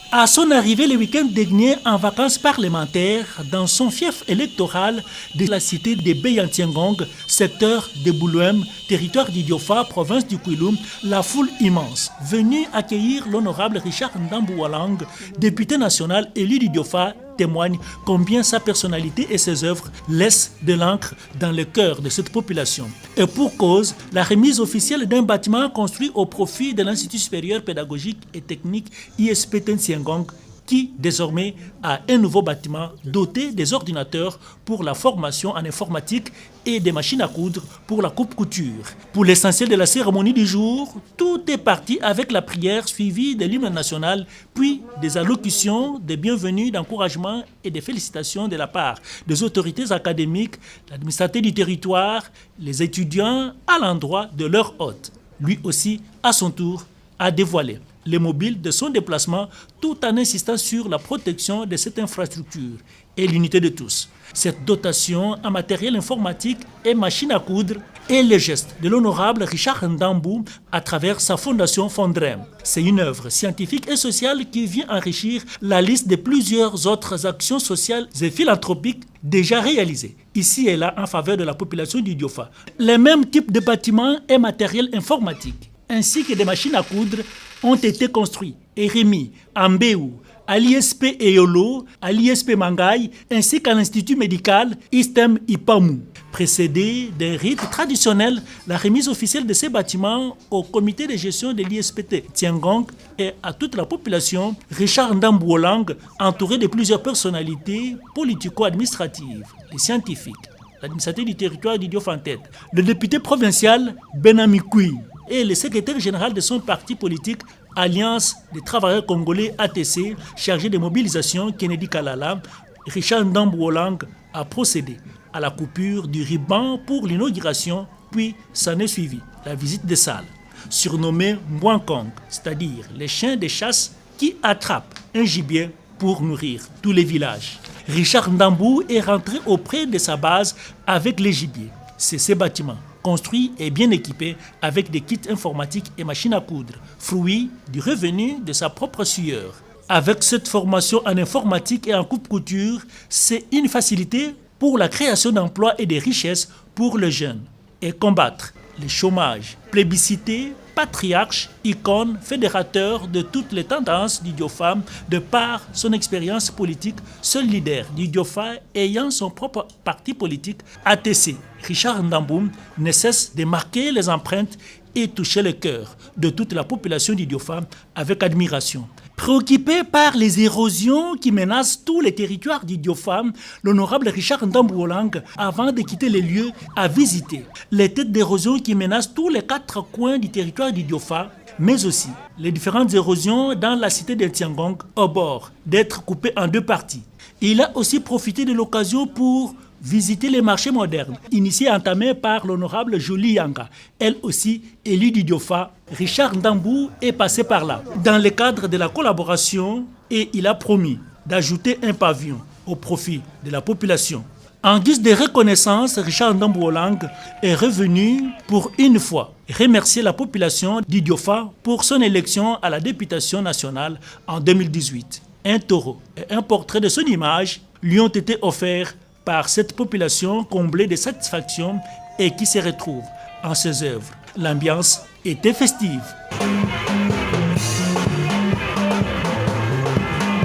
À son arrivée le week-end dernier en vacances parlementaires dans son fief électoral de la cité de Beyantiengong, secteur de Boulouem, territoire d'Idiofa, province du Kouiloum, la foule immense venue accueillir l'honorable Richard Ndamboualang, député national élu d'Idiofa, témoigne combien sa personnalité et ses œuvres laissent de l'encre dans le cœur de cette population. Et pour cause, la remise officielle d'un bâtiment construit au profit de l'Institut supérieur pédagogique et technique ISP Tensiengong, qui désormais a un nouveau bâtiment doté des ordinateurs pour la formation en informatique et des machines à coudre pour la coupe-couture. Pour l'essentiel de la cérémonie du jour, tout est parti avec la prière suivie de l'hymne national, puis des allocutions de bienvenue, d'encouragement et de félicitations de la part des autorités académiques, l'administrateur du territoire, les étudiants à l'endroit de leur hôte. Lui aussi, à son tour, a dévoilé les mobiles de son déplacement tout en insistant sur la protection de cette infrastructure et l'unité de tous. Cette dotation en matériel informatique et machine à coudre est le geste de l'honorable Richard Ndambou à travers sa fondation Fondrem. C'est une œuvre scientifique et sociale qui vient enrichir la liste de plusieurs autres actions sociales et philanthropiques déjà réalisées ici et là en faveur de la population d'Idiofa. Les mêmes types de bâtiments et matériel informatique ainsi que des machines à coudre ont été construits et remis à Mbéou, à l'ISP Eolo, à l'ISP Mangaï, ainsi qu'à l'Institut médical Istem Ipamou. Précédé d'un rite traditionnel, la remise officielle de ces bâtiments au comité de gestion de l'ISPT Tiangong et à toute la population, Richard Ndamboualang, entouré de plusieurs personnalités politico-administratives, les scientifiques, l'administrateur du territoire d'Idiofa en tête, le député provincial Benami Kui, et le secrétaire général de son parti politique, Alliance des travailleurs congolais ATC, chargé de mobilisation Kennedy Kalala, Richard Ndamboualang a procédé à la coupure du ruban pour l'inauguration, puis s'en est suivi la visite des salles, surnommée Mwankong, c'est-à-dire les chiens de chasse qui attrapent un gibier pour nourrir tous les villages. Richard Ndambou est rentré auprès de sa base avec les gibiers. C'est ces bâtiments construit et bien équipé avec des kits informatiques et machines à coudre, fruit du revenu de sa propre sueur. Avec cette formation en informatique et en coupe-couture, c'est une facilité pour la création d'emplois et de richesses pour les jeunes et combattre le chômage, plébiscité, patriarche, icône, fédérateur de toutes les tendances d'Idiofa de par son expérience politique, seul leader d'Idiofa ayant son propre parti politique, ATC. Richard Ndambou ne cesse de marquer les empreintes et toucher le cœur de toute la population d'Idiofa avec admiration. Préoccupé par les érosions qui menacent tous les territoires d'Idiofa, l'honorable Richard Ndamboualang, avant de quitter les lieux, a visité les têtes d'érosion qui menacent tous les 4 coins du territoire d'Idiofa, mais aussi les différentes érosions dans la cité de Tiangong, au bord d'être coupées en 2 parties. Il a aussi profité de l'occasion pour visiter les marchés modernes, initiés et entamés par l'honorable Jolie Yanga. Elle aussi, élue d'Idiofa, Richard Ndambou est passé par là, dans le cadre de la collaboration, et il a promis d'ajouter un pavillon au profit de la population. En guise de reconnaissance, Richard Ndamboualang est revenu pour une fois remercier la population d'Idiofa pour son élection à la députation nationale en 2018. Un taureau et un portrait de son image lui ont été offerts par cette population comblée de satisfaction et qui se retrouve en ses œuvres. L'ambiance était festive.